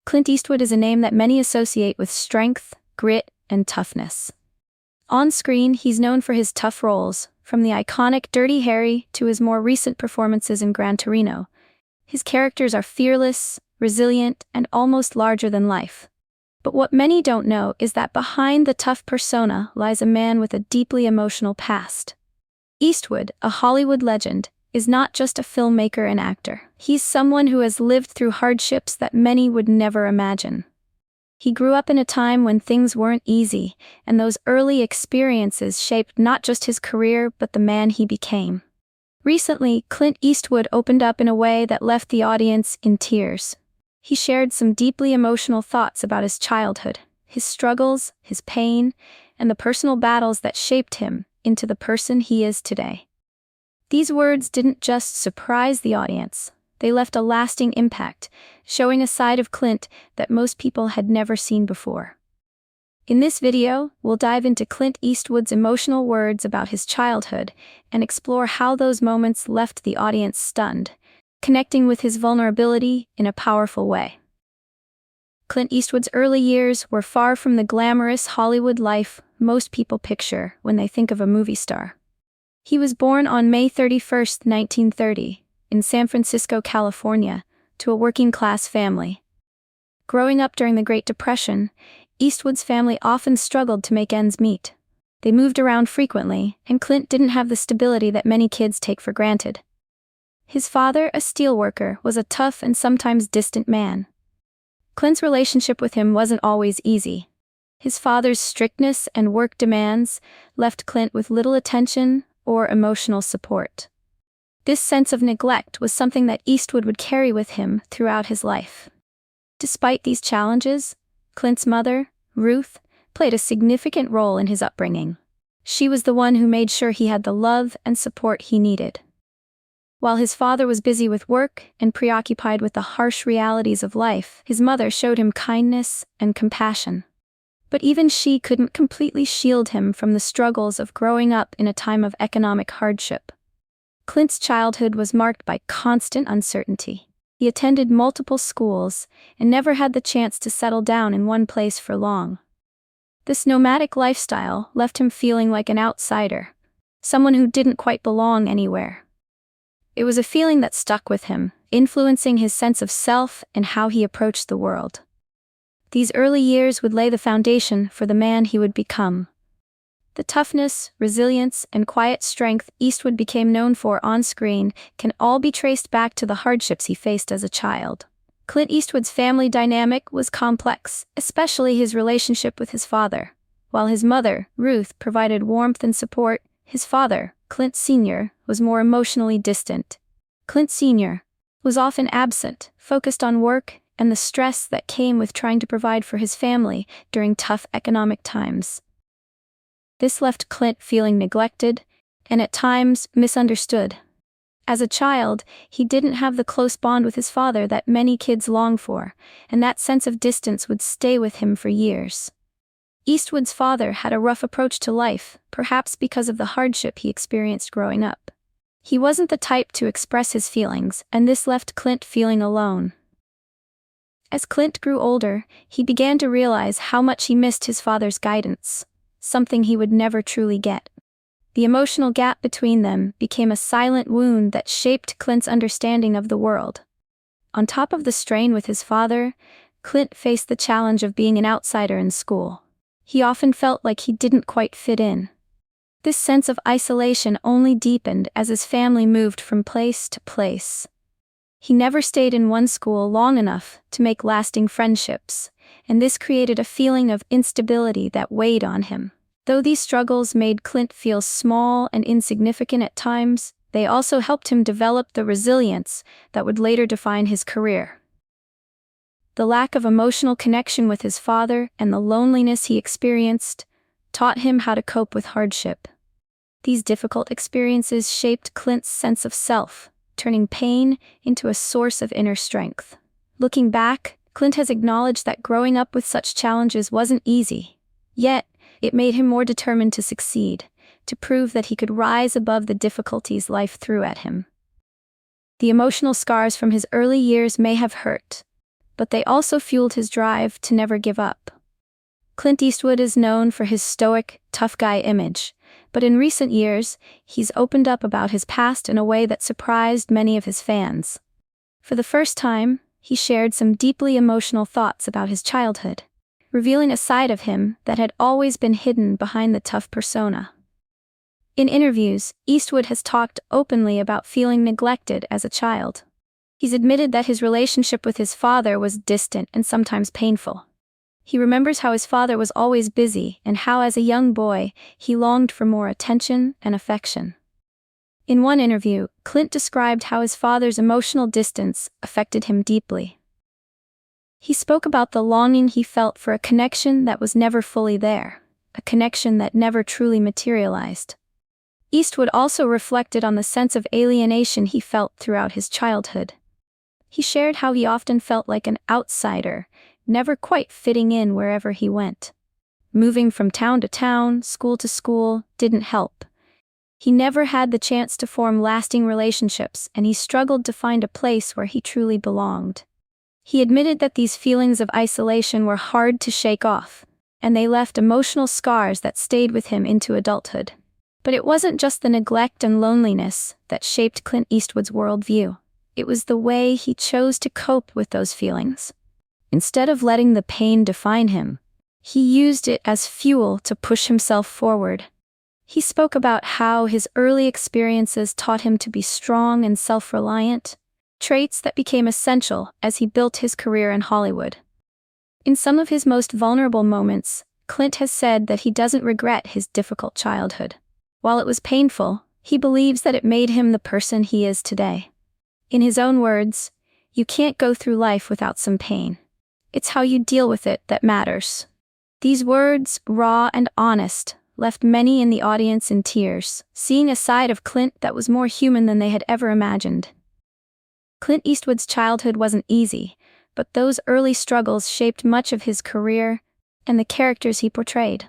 Clint Eastwood is a name that many associate with strength, grit, and toughness. On screen, he's known for his tough roles, from the iconic Dirty Harry to his more recent performances in Gran Torino. His characters are fearless, resilient, and almost larger than life. But what many don't know is that behind the tough persona lies a man with a deeply emotional past. Eastwood, a Hollywood legend, is not just a filmmaker and actor. He's someone who has lived through hardships that many would never imagine. He grew up in a time when things weren't easy, and those early experiences shaped not just his career but the man he became. Recently, Clint Eastwood opened up in a way that left the audience in tears. He shared some deeply emotional thoughts about his childhood, his struggles, his pain, and the personal battles that shaped him into the person he is today. These words didn't just surprise the audience, they left a lasting impact, showing a side of Clint that most people had never seen before. In this video, we'll dive into Clint Eastwood's emotional words about his childhood and explore how those moments left the audience stunned, connecting with his vulnerability in a powerful way. Clint Eastwood's early years were far from the glamorous Hollywood life most people picture when they think of a movie star. He was born on May 31, 1930, in San Francisco, California, to a working-class family. Growing up during the Great Depression, Eastwood's family often struggled to make ends meet. They moved around frequently, and Clint didn't have the stability that many kids take for granted. His father, a steelworker, was a tough and sometimes distant man. Clint's relationship with him wasn't always easy. His father's strictness and work demands left Clint with little attention or emotional support. This sense of neglect was something that Eastwood would carry with him throughout his life. Despite these challenges, Clint's mother, Ruth, played a significant role in his upbringing. She was the one who made sure he had the love and support he needed. While his father was busy with work and preoccupied with the harsh realities of life, his mother showed him kindness and compassion. But even she couldn't completely shield him from the struggles of growing up in a time of economic hardship. Clint's childhood was marked by constant uncertainty. He attended multiple schools and never had the chance to settle down in one place for long. This nomadic lifestyle left him feeling like an outsider, someone who didn't quite belong anywhere. It was a feeling that stuck with him, influencing his sense of self and how he approached the world. These early years would lay the foundation for the man he would become. The toughness, resilience, and quiet strength Eastwood became known for on screen can all be traced back to the hardships he faced as a child. Clint Eastwood's family dynamic was complex, especially his relationship with his father. While his mother, Ruth, provided warmth and support, his father, Clint Sr., was more emotionally distant. Clint Sr. was often absent, focused on work and the stress that came with trying to provide for his family during tough economic times. This left Clint feeling neglected and at times misunderstood. As a child, he didn't have the close bond with his father that many kids long for, and that sense of distance would stay with him for years. Eastwood's father had a rough approach to life, perhaps because of the hardship he experienced growing up. He wasn't the type to express his feelings, and this left Clint feeling alone. As Clint grew older, he began to realize how much he missed his father's guidance, something he would never truly get. The emotional gap between them became a silent wound that shaped Clint's understanding of the world. On top of the strain with his father, Clint faced the challenge of being an outsider in school. He often felt like he didn't quite fit in. This sense of isolation only deepened as his family moved from place to place. He never stayed in one school long enough to make lasting friendships, and this created a feeling of instability that weighed on him. Though these struggles made Clint feel small and insignificant at times, they also helped him develop the resilience that would later define his career. The lack of emotional connection with his father and the loneliness he experienced taught him how to cope with hardship. These difficult experiences shaped Clint's sense of self, turning pain into a source of inner strength. Looking back, Clint has acknowledged that growing up with such challenges wasn't easy. Yet, it made him more determined to succeed, to prove that he could rise above the difficulties life threw at him. The emotional scars from his early years may have hurt, but they also fueled his drive to never give up. Clint Eastwood is known for his stoic, tough guy image, but in recent years, he's opened up about his past in a way that surprised many of his fans. For the first time, he shared some deeply emotional thoughts about his childhood, revealing a side of him that had always been hidden behind the tough persona. In interviews, Eastwood has talked openly about feeling neglected as a child. He's admitted that his relationship with his father was distant and sometimes painful. He remembers how his father was always busy and how as a young boy, he longed for more attention and affection. In one interview, Clint described how his father's emotional distance affected him deeply. He spoke about the longing he felt for a connection that was never fully there, a connection that never truly materialized. Eastwood also reflected on the sense of alienation he felt throughout his childhood. He shared how he often felt like an outsider, never quite fitting in wherever he went. Moving from town to town, school to school, didn't help. He never had the chance to form lasting relationships, and he struggled to find a place where he truly belonged. He admitted that these feelings of isolation were hard to shake off, and they left emotional scars that stayed with him into adulthood. But it wasn't just the neglect and loneliness that shaped Clint Eastwood's worldview. It was the way he chose to cope with those feelings. Instead of letting the pain define him, he used it as fuel to push himself forward. He spoke about how his early experiences taught him to be strong and self-reliant, traits that became essential as he built his career in Hollywood. In some of his most vulnerable moments, Clint has said that he doesn't regret his difficult childhood. While it was painful, he believes that it made him the person he is today. In his own words, "You can't go through life without some pain. It's how you deal with it that matters." These words, raw and honest, left many in the audience in tears, seeing a side of Clint that was more human than they had ever imagined. Clint Eastwood's childhood wasn't easy, but those early struggles shaped much of his career and the characters he portrayed.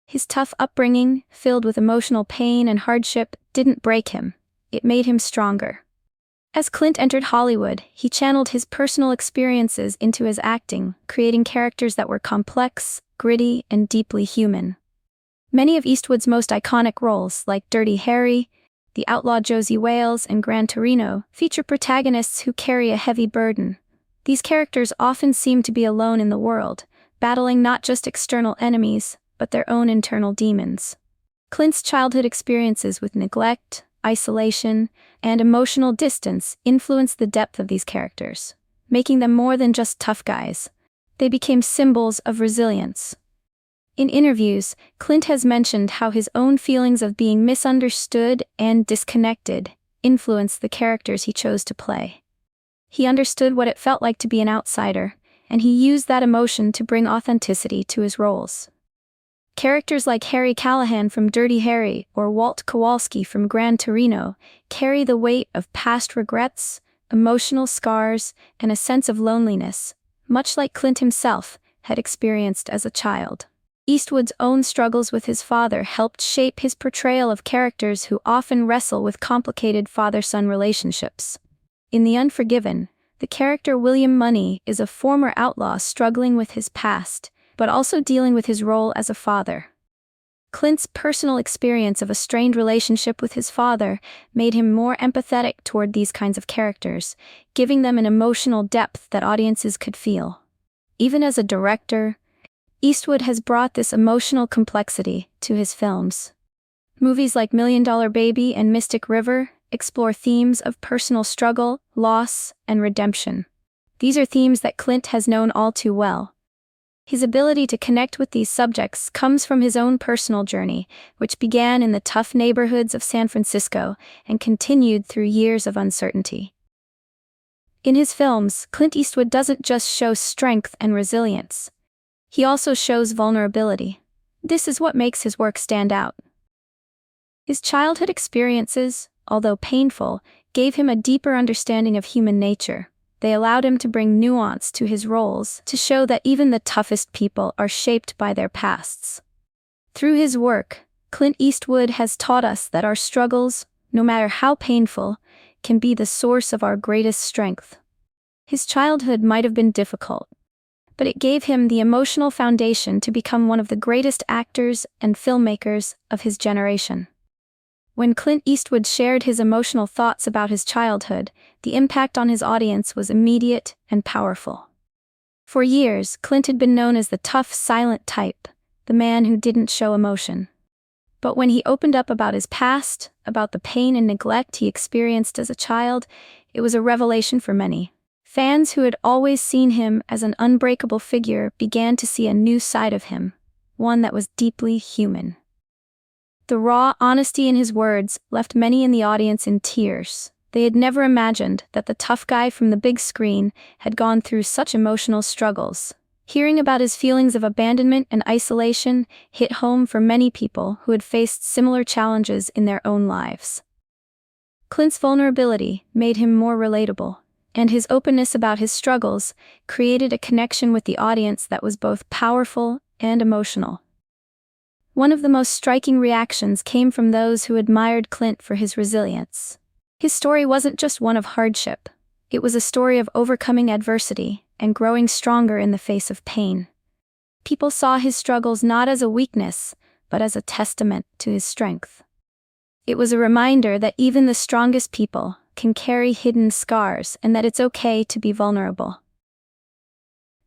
His tough upbringing, filled with emotional pain and hardship, didn't break him. It made him stronger. As Clint entered Hollywood, he channeled his personal experiences into his acting, creating characters that were complex, gritty, and deeply human. Many of Eastwood's most iconic roles, like Dirty Harry, the outlaw Josie Wales, and Gran Torino, feature protagonists who carry a heavy burden. These characters often seem to be alone in the world, battling not just external enemies, but their own internal demons. Clint's childhood experiences with neglect, isolation, and emotional distance influenced the depth of these characters, making them more than just tough guys. They became symbols of resilience. In interviews, Clint has mentioned how his own feelings of being misunderstood and disconnected influenced the characters he chose to play. He understood what it felt like to be an outsider, and he used that emotion to bring authenticity to his roles. Characters like Harry Callahan from Dirty Harry or Walt Kowalski from Gran Torino carry the weight of past regrets, emotional scars, and a sense of loneliness, much like Clint himself had experienced as a child. Eastwood's own struggles with his father helped shape his portrayal of characters who often wrestle with complicated father-son relationships. In The Unforgiven, the character William Money is a former outlaw struggling with his past, but also dealing with his role as a father. Clint's personal experience of a strained relationship with his father made him more empathetic toward these kinds of characters, giving them an emotional depth that audiences could feel. Even as a director, Eastwood has brought this emotional complexity to his films. Movies like $1 Million Baby and Mystic River explore themes of personal struggle, loss, and redemption. These are themes that Clint has known all too well. His ability to connect with these subjects comes from his own personal journey, which began in the tough neighborhoods of San Francisco and continued through years of uncertainty. In his films, Clint Eastwood doesn't just show strength and resilience. He also shows vulnerability. This is what makes his work stand out. His childhood experiences, although painful, gave him a deeper understanding of human nature. They allowed him to bring nuance to his roles, to show that even the toughest people are shaped by their pasts. Through his work, Clint Eastwood has taught us that our struggles, no matter how painful, can be the source of our greatest strength. His childhood might have been difficult, but it gave him the emotional foundation to become one of the greatest actors and filmmakers of his generation. When Clint Eastwood shared his emotional thoughts about his childhood, the impact on his audience was immediate and powerful. For years, Clint had been known as the tough, silent type, the man who didn't show emotion. But when he opened up about his past, about the pain and neglect he experienced as a child, it was a revelation for many. Fans who had always seen him as an unbreakable figure began to see a new side of him, one that was deeply human. The raw honesty in his words left many in the audience in tears. They had never imagined that the tough guy from the big screen had gone through such emotional struggles. Hearing about his feelings of abandonment and isolation hit home for many people who had faced similar challenges in their own lives. Clint's vulnerability made him more relatable, and his openness about his struggles created a connection with the audience that was both powerful and emotional. One of the most striking reactions came from those who admired Clint for his resilience. His story wasn't just one of hardship. It was a story of overcoming adversity and growing stronger in the face of pain. People saw his struggles not as a weakness, but as a testament to his strength. It was a reminder that even the strongest people can carry hidden scars and that it's okay to be vulnerable.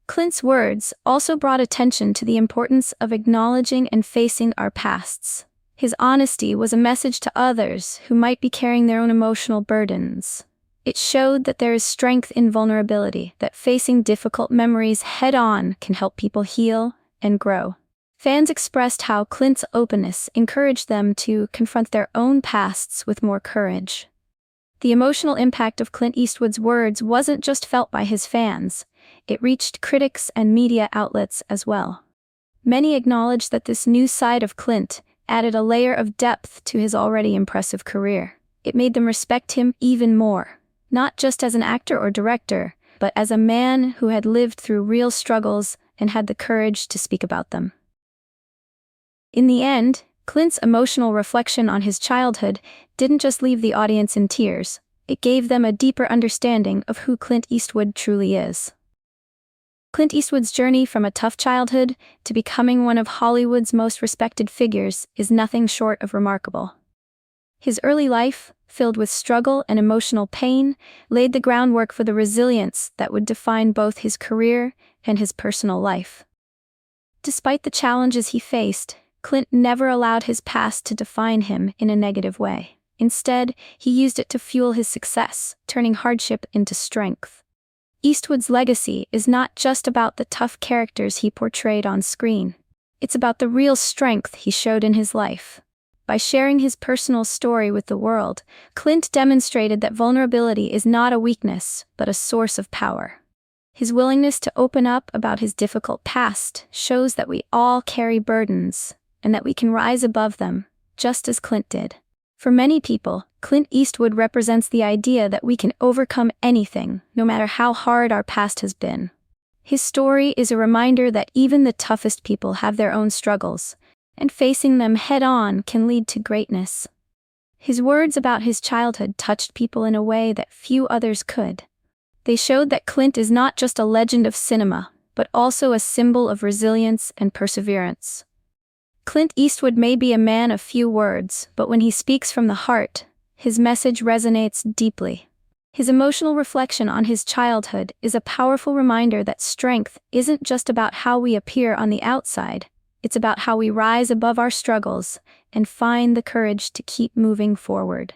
Clint's words also brought attention to the importance of acknowledging and facing our pasts. His honesty was a message to others who might be carrying their own emotional burdens. It showed that there is strength in vulnerability, that facing difficult memories head-on can help people heal and grow. Fans expressed how Clint's openness encouraged them to confront their own pasts with more courage. The emotional impact of Clint Eastwood's words wasn't just felt by his fans, it reached critics and media outlets as well. Many acknowledged that this new side of Clint added a layer of depth to his already impressive career. It made them respect him even more, not just as an actor or director, but as a man who had lived through real struggles and had the courage to speak about them. In the end, Clint's emotional reflection on his childhood didn't just leave the audience in tears, it gave them a deeper understanding of who Clint Eastwood truly is. Clint Eastwood's journey from a tough childhood to becoming one of Hollywood's most respected figures is nothing short of remarkable. His early life, filled with struggle and emotional pain, laid the groundwork for the resilience that would define both his career and his personal life. Despite the challenges he faced, Clint never allowed his past to define him in a negative way. Instead, he used it to fuel his success, turning hardship into strength. Eastwood's legacy is not just about the tough characters he portrayed on screen. It's about the real strength he showed in his life. By sharing his personal story with the world, Clint demonstrated that vulnerability is not a weakness, but a source of power. His willingness to open up about his difficult past shows that we all carry burdens, and that we can rise above them, just as Clint did. For many people, Clint Eastwood represents the idea that we can overcome anything, no matter how hard our past has been. His story is a reminder that even the toughest people have their own struggles, and facing them head-on can lead to greatness. His words about his childhood touched people in a way that few others could. They showed that Clint is not just a legend of cinema, but also a symbol of resilience and perseverance. Clint Eastwood may be a man of few words, but when he speaks from the heart, his message resonates deeply. His emotional reflection on his childhood is a powerful reminder that strength isn't just about how we appear on the outside, it's about how we rise above our struggles and find the courage to keep moving forward.